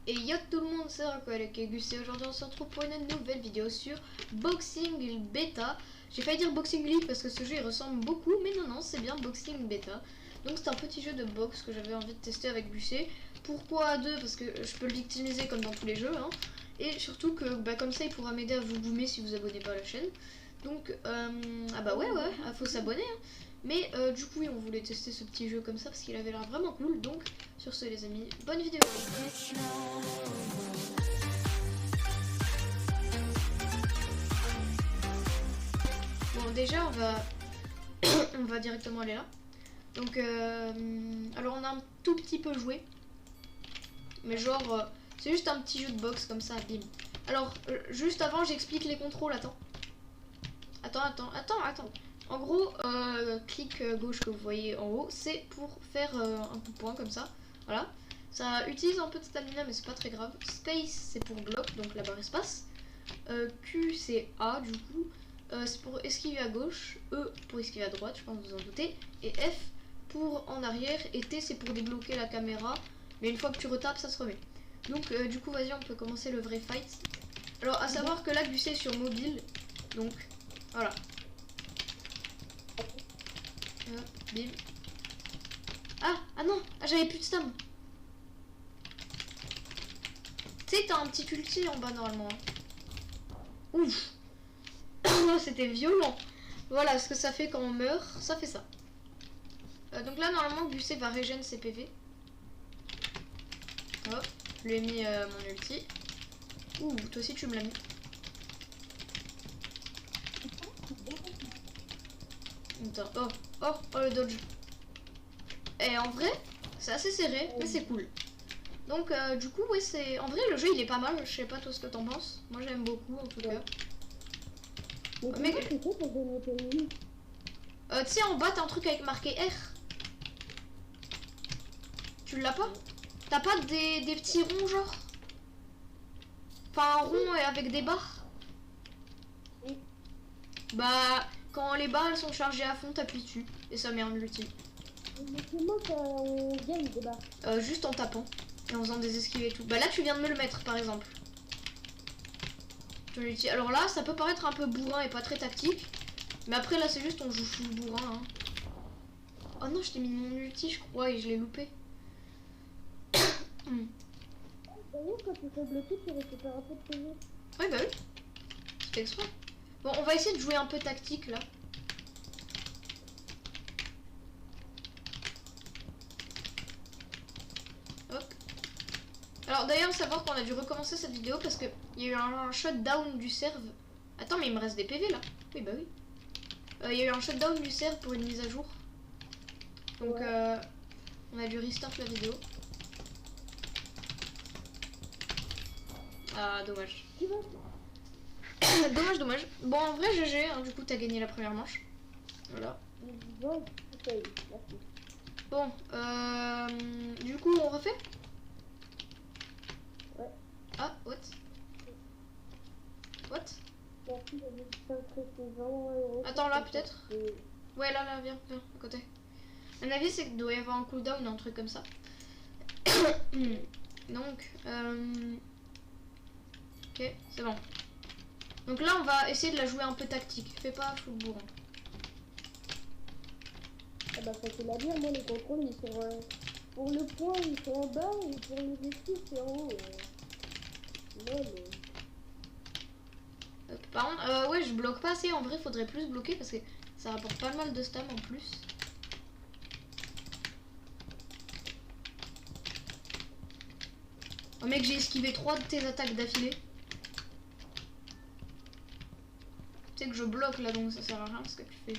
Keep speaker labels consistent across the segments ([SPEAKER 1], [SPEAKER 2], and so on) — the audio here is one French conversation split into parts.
[SPEAKER 1] Et yo tout le monde, c'est Raquel et Gus et aujourd'hui on se retrouve pour une nouvelle vidéo sur Boxing Beta. J'ai failli dire Boxing League parce que ce jeu il ressemble beaucoup, mais non, c'est bien Boxing Beta. Donc c'est un petit jeu de boxe que j'avais envie de tester avec Bussé. Pourquoi à deux? Parce que je peux le victimiser comme dans tous les jeux, hein. Et surtout que comme ça il pourra m'aider à vous boomer si vous abonnez pas à la chaîne. Donc ah bah ouais, faut s'abonner, hein. Mais du coup oui, on voulait tester ce petit jeu comme ça parce qu'il avait l'air vraiment cool. Donc sur ce les amis, bonne vidéo. Bon déjà on va directement aller là. Donc alors on a un tout petit peu joué. Mais genre c'est juste un petit jeu de boxe comme ça, bim. Alors juste avant j'explique les contrôles, attends. En gros, clic gauche que vous voyez en haut, c'est pour faire un coup de poing comme ça. Voilà. Ça utilise un peu de stamina, mais c'est pas très grave. Space, c'est pour bloc, donc la barre espace. Q, c'est A, du coup. C'est pour esquiver à gauche. E, pour esquiver à droite, je pense que vous en doutez. Et F, pour en arrière. Et T, c'est pour débloquer la caméra. Mais une fois que tu retapes, ça se remet. Donc, du coup, vas-y, on peut commencer le vrai fight. Alors, à savoir que là, Gus est sur mobile. Donc, voilà. Bim. Ah non, j'avais plus de stam. Tu sais, t'as un petit ulti en bas normalement. Ouf. C'était violent. Voilà ce que ça fait quand on meurt. Ça fait ça. Donc là, normalement, Bussé va régénérer ses PV. Hop, je lui ai mis mon ulti. Ouh, toi aussi tu me l'as mis. Attends, oh le dodge. Et en vrai, c'est assez serré, mais c'est cool. Donc du coup, ouais, c'est... En vrai, le jeu, il est pas mal. Je sais pas toi ce que t'en penses. Moi, j'aime beaucoup, en tout cas. Mais... tu sais, en bas, t'as un truc avec marqué R. Tu l'as pas? T'as pas des petits ronds, genre? Enfin, un rond avec des barres? Bah, quand les barres elles sont chargées à fond, t'appuies dessus. Et ça met un ulti.
[SPEAKER 2] Mais comment on gagne des barres?
[SPEAKER 1] Juste en tapant. Et en faisant des esquives et tout. Bah là, tu viens de me le mettre, par exemple. Alors là, ça peut paraître un peu bourrin et pas très tactique. Mais après, là, c'est juste on joue full bourrin. Hein. Oh non, je t'ai mis mon ulti, je crois, et je l'ai loupé.
[SPEAKER 2] D'ailleurs, quand tu fais bloquer, tu récupères un peu de PV.
[SPEAKER 1] Oui, bah oui. C'est fait exprès. Bon, on va essayer de jouer un peu tactique, là. Hop. Alors d'ailleurs, savoir qu'on a dû recommencer cette vidéo parce qu'il y a eu un shutdown du serve. Attends, mais il me reste des PV là. Oui, bah oui. Il y a eu un shutdown du serve pour une mise à jour. Donc on a dû restart la vidéo. Ah, dommage. dommage. Bon, en vrai, GG, hein, du coup, t'as gagné la première manche. Voilà. Bon, du coup, on refait?
[SPEAKER 2] Ouais.
[SPEAKER 1] Ah, what? Attends, là, peut-être? Ouais, là, viens, à côté. Mon avis, c'est qu'il doit y avoir un cooldown, un truc comme ça. Donc, ok, c'est bon. Donc là, on va essayer de la jouer un peu tactique. Fais pas full bourrin.
[SPEAKER 2] Ah bah, facile à dire, moi, les contrôles, ils sont... pour le point, ils sont en bas, et pour les esquives, c'est en haut.
[SPEAKER 1] Par contre, ouais, je bloque pas assez. En vrai, faudrait plus bloquer parce que ça rapporte pas mal de stam en plus. Oh mec, j'ai esquivé 3 de tes attaques d'affilée. Tu sais que je bloque là, donc ça sert à rien ce que tu fais.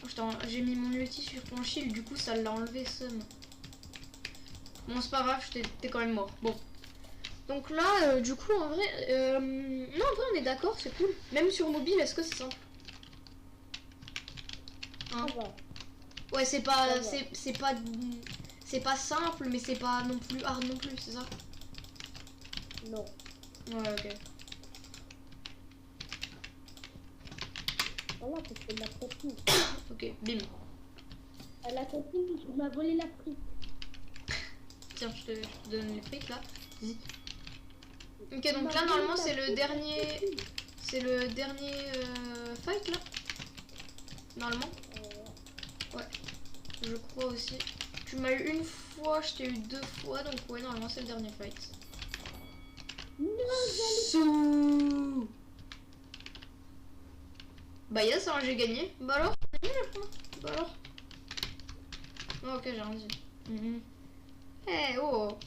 [SPEAKER 1] Oh, j'ai mis mon ulti sur ton shield, du coup ça l'a enlevé, somme. Bon, c'est pas grave, t'es quand même mort. Bon. Donc là, du coup, en vrai... non, en vrai, on est d'accord, c'est cool. Même sur mobile, est-ce que c'est simple? Hein? Ouais, c'est pas... C'est pas simple, mais c'est pas non plus hard non plus, c'est ça?
[SPEAKER 2] Non.
[SPEAKER 1] Ouais, ok.
[SPEAKER 2] Voilà, parce que la pratique.
[SPEAKER 1] Ok, bim.
[SPEAKER 2] À la cantine, il m'a volé la frite.
[SPEAKER 1] Tiens, je te donne les frites là. Vas-y. Ok, donc là normalement c'est le dernier. C'est le dernier fight là. Normalement. Ouais. Je crois aussi. Tu m'as eu une fois, je t'ai eu 2 fois, donc ouais, normalement c'est le dernier fight. Sous. Bah yes, hein, j'ai gagné. Bah alors, bah alors. Oh, ok, j'ai rien dit. Eh oh.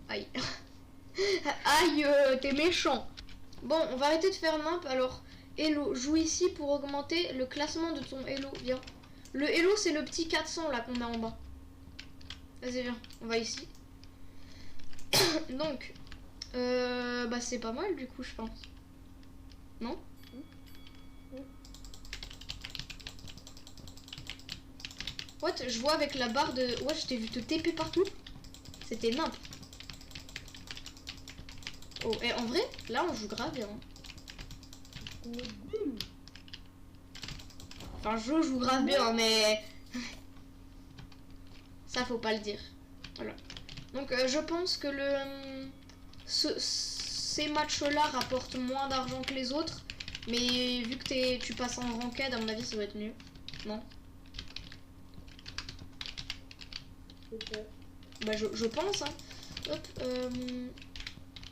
[SPEAKER 1] Aïe. Aïe, t'es méchant. Bon, on va arrêter de faire nimp. Alors, Hello, joue ici pour augmenter le classement de ton Hello. Viens. Le Hello, c'est le petit 400 là qu'on a en bas. Vas-y, viens. On va ici. Donc, bah c'est pas mal du coup, je pense. Non? What? Je vois avec la barre de... Ouais, je t'ai vu te TP partout. C'était nimp. Oh, et en vrai, là on joue grave bien. Enfin, je joue grave bien, mais... Ça, faut pas le dire. Voilà. Donc, je pense que ces matchs-là rapportent moins d'argent que les autres. Mais vu que tu passes en ranked, à mon avis, ça doit être mieux. Non? Bah, je pense, hein. Hop,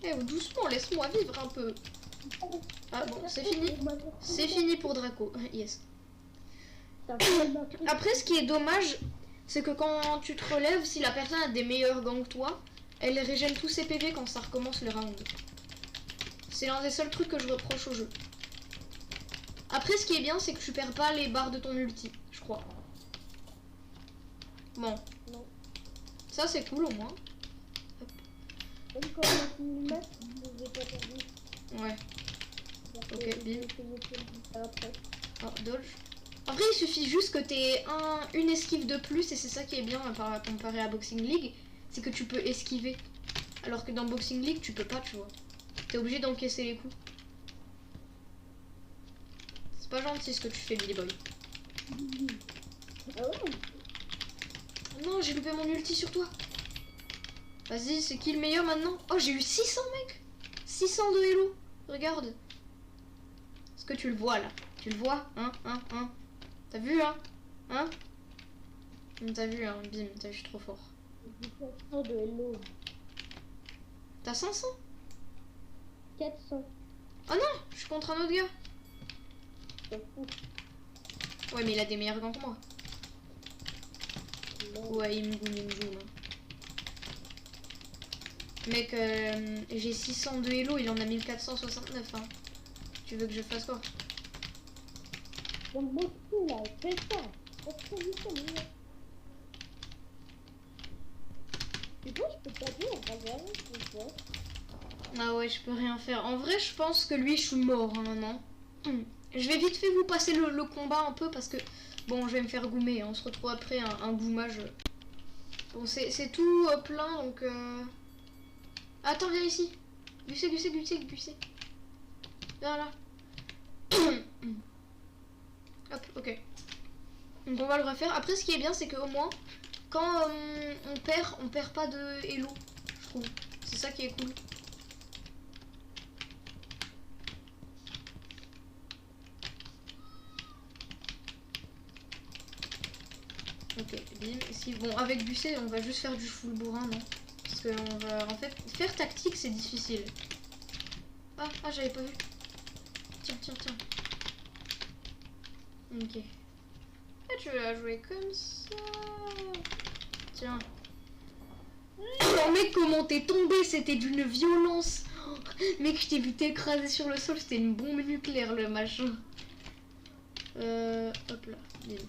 [SPEAKER 1] eh, doucement, laisse-moi vivre un peu. Ah bon, c'est fini. C'est fini pour Draco. Yes. Après, ce qui est dommage, c'est que quand tu te relèves, si la personne a des meilleurs gangs que toi, elle régène tous ses PV quand ça recommence le round. C'est l'un des seuls trucs que je reproche au jeu. Après, ce qui est bien, c'est que tu perds pas les barres de ton ulti, je crois. Bon.
[SPEAKER 2] Non.
[SPEAKER 1] Ça, c'est cool au moins. Ouais. Ok, bim. Oh, dodge. En vrai, il suffit juste que t'aies une esquive de plus, et c'est ça qui est bien comparé à Boxing League, c'est que tu peux esquiver. Alors que dans Boxing League, tu peux pas, tu vois. T'es obligé d'encaisser les coups. C'est pas gentil ce que tu fais, Billy Boy.
[SPEAKER 2] Ah ouais.
[SPEAKER 1] Non, j'ai loupé mon ulti sur toi. Vas-y, c'est qui le meilleur maintenant? Oh, j'ai eu 600, mec. 600 de Hello. Regarde. Est-ce que tu le vois, là? Tu le vois? Hein? T'as vu, hein? Hein? T'as vu, hein? Bim, t'as vu, je suis trop fort.
[SPEAKER 2] De Hello.
[SPEAKER 1] T'as 500?
[SPEAKER 2] 400.
[SPEAKER 1] Oh non, je suis contre un autre gars. Ouais, mais il a des meilleurs gants que moi.
[SPEAKER 2] Non.
[SPEAKER 1] Ouais, il me joue, hein. Mec, j'ai 600 de Hello, il en a 1469, hein. Tu veux que je fasse quoi?
[SPEAKER 2] Donc beaucoup là, fais ça. Du coup, je peux pas dire, on va.
[SPEAKER 1] Ah ouais, je peux rien faire. En vrai, je pense que lui, je suis mort, hein, non? Je vais vite fait vous passer le combat un peu parce que... Bon, je vais me faire goumer, hein. On se retrouve après un goumage. Bon, c'est tout plein, donc... Attends, viens ici. Gusset. Viens là. Hop, ok. Donc on va le refaire. Après, ce qui est bien, c'est qu'au moins, quand on perd pas de Hello, je trouve. C'est ça qui est cool. Ok, bim. Ici, bon, avec Gusset, on va juste faire du full bourrin, non? Parce que on va, en fait, faire tactique, c'est difficile. Ah, j'avais pas vu. Tiens. Ok. Ah, tu veux la jouer comme ça? Tiens. Oh mec, comment t'es tombé? C'était d'une violence. Oh, mec, je t'ai vu t'écraser sur le sol. C'était une bombe nucléaire, le machin. Hop là. Bim.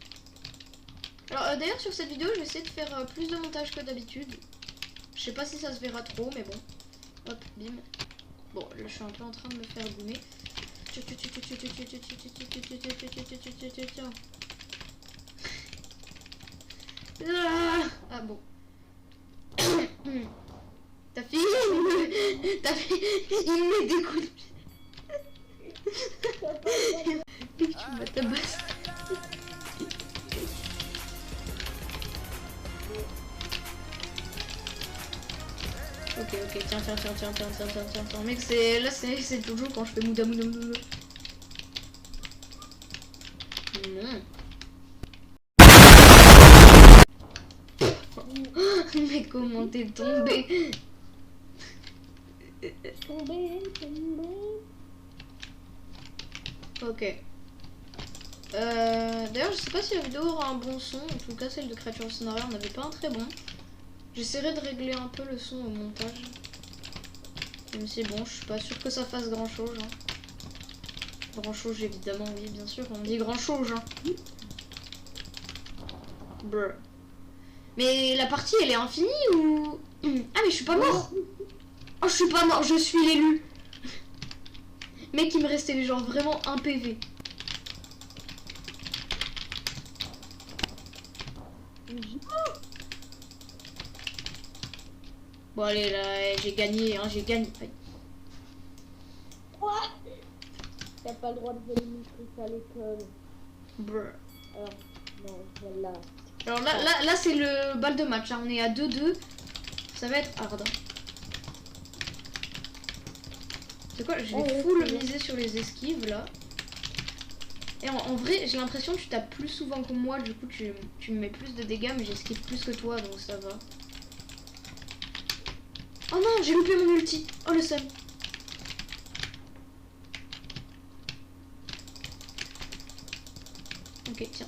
[SPEAKER 1] Alors, d'ailleurs, sur cette vidéo, je vais essayer de faire plus de montage que d'habitude. Je sais pas si ça se verra trop, mais bon. Hop, bim. Bon, là, je suis un peu en train de me faire goumer. Ah bon. Ta fille, il met des coups de pied. Tu m'as tabassé. Ok, tiens. Mec, c'est toujours quand je fais mouda. Non. Mais comment t'es tombé?
[SPEAKER 2] Tombé.
[SPEAKER 1] Ok. D'ailleurs, je sais pas si la vidéo aura un bon son. En tout cas, celle de Créature au Scénario, on n'avait pas un très bon. J'essaierai de régler un peu le son au montage. Même si bon, je suis pas sûre que ça fasse grand chose. Hein. Grand chose, évidemment, oui, bien sûr. On dit grand chose. Hein. Brr. Mais la partie, elle est infinie ou... Ah, mais je suis pas mort. Oh, je suis pas mort, je suis l'élu. Mec, il me restait genre vraiment un PV. Bon, allez, là, j'ai gagné, hein, j'ai gagné.
[SPEAKER 2] Quoi? T'as pas le droit de voler une truc à l'école.
[SPEAKER 1] Brr.
[SPEAKER 2] Alors, non, voilà.
[SPEAKER 1] Alors là c'est le bal de match. Hein. On est à 2-2. Ça va être hard. C'est quoi? Je vais full miser sur les esquives là. Et en vrai, j'ai l'impression que tu tapes plus souvent que moi. Du coup, tu me mets plus de dégâts, mais j'esquive plus que toi, donc ça va. Oh non, j'ai loupé mon ulti. Oh le seum. Ok, tiens.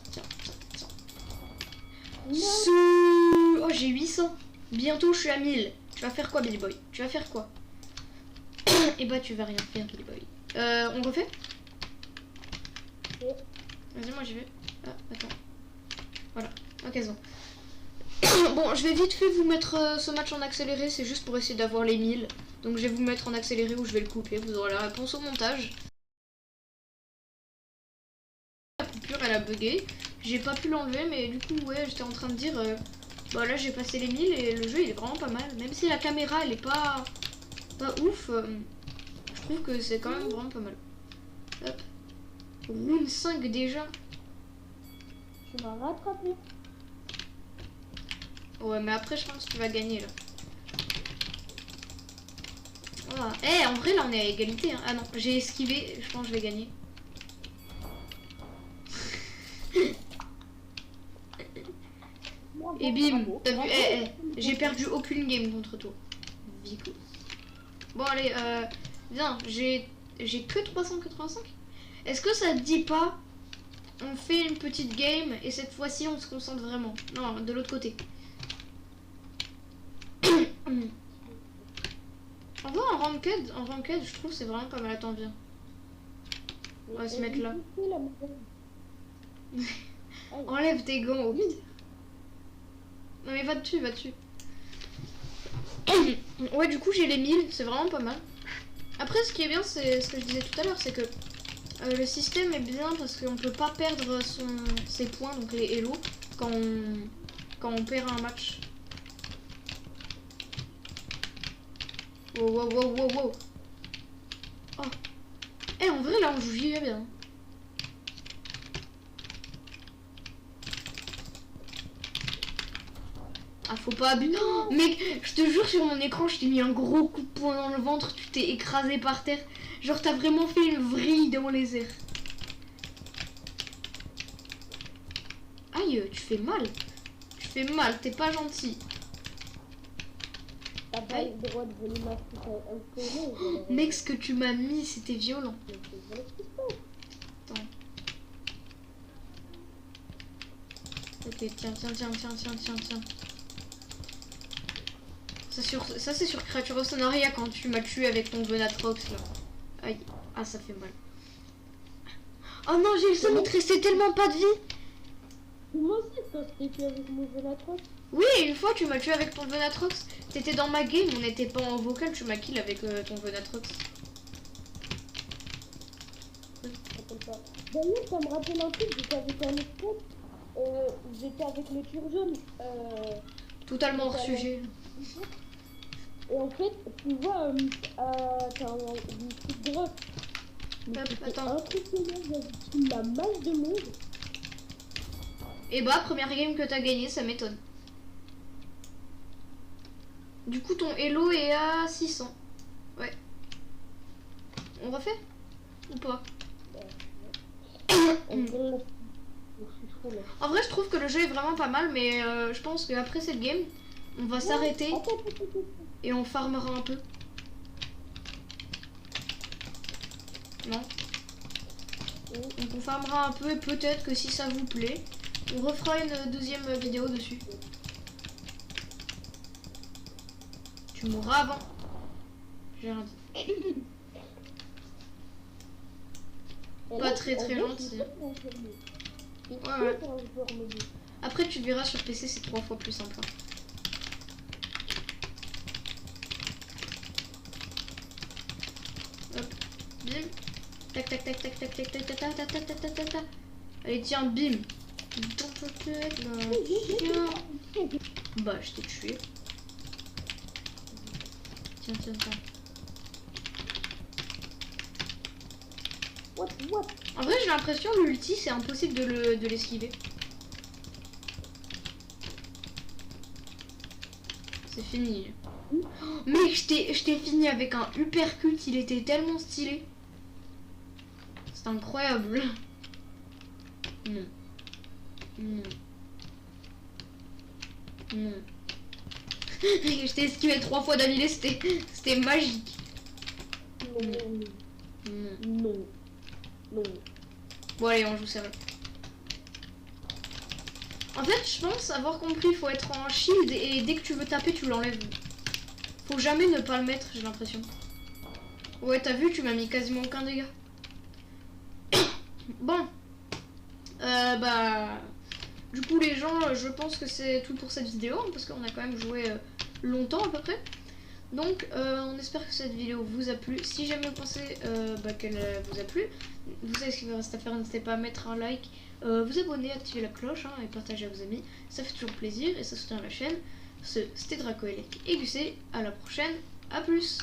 [SPEAKER 1] Oh, j'ai 800. Bientôt, je suis à 1000. Tu vas faire quoi, Billy Boy? Tu vas faire quoi? Eh bah, tu vas rien faire, Billy Boy. On refait? Vas-y, moi j'y vais. Ah, attends. Voilà. Ok, c'est bon. Bon, je vais vite fait vous mettre ce match en accéléré. C'est juste pour essayer d'avoir les 1000. Donc, je vais vous mettre en accéléré ou je vais le couper. Vous aurez la réponse au montage. La coupure, elle a bugué. J'ai pas pu l'enlever, mais du coup, ouais, j'étais en train de dire... Bah là, j'ai passé les 1000 et le jeu, il est vraiment pas mal. Même si la caméra, elle est pas ouf, je trouve que c'est quand même vraiment pas mal. Hop. Round 5 déjà.
[SPEAKER 2] Tu m'as rattrapé.
[SPEAKER 1] Ouais, mais après, je pense que tu vas gagner, là. Voilà. Eh, en vrai, là, on est à égalité. Hein. Ah non, j'ai esquivé. Je pense que je vais gagner. Et bim, t'as vu, j'ai perdu aucune game contre toi. Vico. Bon, allez, viens, j'ai que 385. Est-ce que ça te dit pas, on fait une petite game et cette fois-ci, on se concentre vraiment? Non, de l'autre côté. En vrai, en ranked, je trouve c'est vraiment pas mal. Attends, viens. On va se mettre là. Enlève tes gants, oh putain. Non mais va dessus. Ouais, du coup j'ai les 1000, c'est vraiment pas mal. Après, ce qui est bien, c'est ce que je disais tout à l'heure, c'est que le système est bien parce qu'on peut pas perdre ses points, donc les hello, quand on perd un match. Wow. Oh. Eh, en vrai, là, on joue giga bien. Ah, faut pas abuser. Oh, mec, je te jure, sur mon écran, je t'ai mis un gros coup de poing dans le ventre, tu t'es écrasé par terre. Genre, t'as vraiment fait une vrille dans les airs. Aïe, tu fais mal. T'es pas gentil.
[SPEAKER 2] T'as pas le droit de voler ma fruit.
[SPEAKER 1] Mec, ce que tu m'as mis, c'était violent. Attends. Ok, tiens. Ça c'est sur Créature au Sonaria quand tu m'as tué avec ton Venatrox là. Aïe. Ah, ça fait mal. Oh non, j'ai le seum, il te restait tellement pas de vie.
[SPEAKER 2] Moi aussi, quand je t'ai tué avec mon Venatrox.
[SPEAKER 1] Oui, une fois tu m'as tué avec ton Venatrox. T'étais dans ma game, on n'était pas en vocal, tu m'as kill avec ton Venatrox.
[SPEAKER 2] D'ailleurs, ça me rappelle un truc, j'étais avec un autre pote. J'étais avec le Turgeon.
[SPEAKER 1] Totalement hors sujet.
[SPEAKER 2] Et en fait, tu vois, t'as une petite grotte. Mais
[SPEAKER 1] Hop,
[SPEAKER 2] c'était
[SPEAKER 1] attends.
[SPEAKER 2] impressionnant, j'avais la masse de monde.
[SPEAKER 1] Et bah, première game que t'as gagné, ça m'étonne. Du coup, ton Hello est à 600. Ouais. On refait? Ou pas?
[SPEAKER 2] On dirait la... Je suis trop là.
[SPEAKER 1] En vrai, je trouve que le jeu est vraiment pas mal, mais je pense qu'après cette game, on va s'arrêter
[SPEAKER 2] Attends.
[SPEAKER 1] et on farmera un peu. Non? Donc on farmera un peu et peut-être que si ça vous plaît, on refera une deuxième vidéo dessus. Tu mourras avant. J'ai rien dit. Pas très gentil. Ouais. Après tu verras sur PC c'est 3 fois plus simple. Hop, bim. Tac tac tac tac tac tac tac tac tac tac tac tac tac tac. Allez tiens bim. Bah je t'ai tué. Tiens.
[SPEAKER 2] What?
[SPEAKER 1] En vrai j'ai l'impression que l'ulti c'est impossible de l'esquiver. C'est fini. Oh, mec je t'ai fini avec un uppercut, il était tellement stylé. C'est incroyable. Non. Je t'ai esquivé 3 fois d'affilée, c'était magique.
[SPEAKER 2] Non.
[SPEAKER 1] Bon allez, on joue sérieux. En fait, je pense avoir compris, il faut être en shield et dès que tu veux taper, tu l'enlèves. Faut jamais ne pas le mettre, j'ai l'impression. Ouais, t'as vu, tu m'as mis quasiment aucun dégât. Bon. Bah... Du coup, les gens, je pense que c'est tout pour cette vidéo, hein, parce qu'on a quand même joué longtemps à peu près. Donc, on espère que cette vidéo vous a plu. Si jamais vous pensez qu'elle vous a plu, vous savez ce qu'il vous reste à faire. N'hésitez pas à mettre un like, vous abonner, activer la cloche et partager à vos amis. Ça fait toujours plaisir et ça soutient la chaîne. C'était Draco et Gucé. À la prochaine. À plus.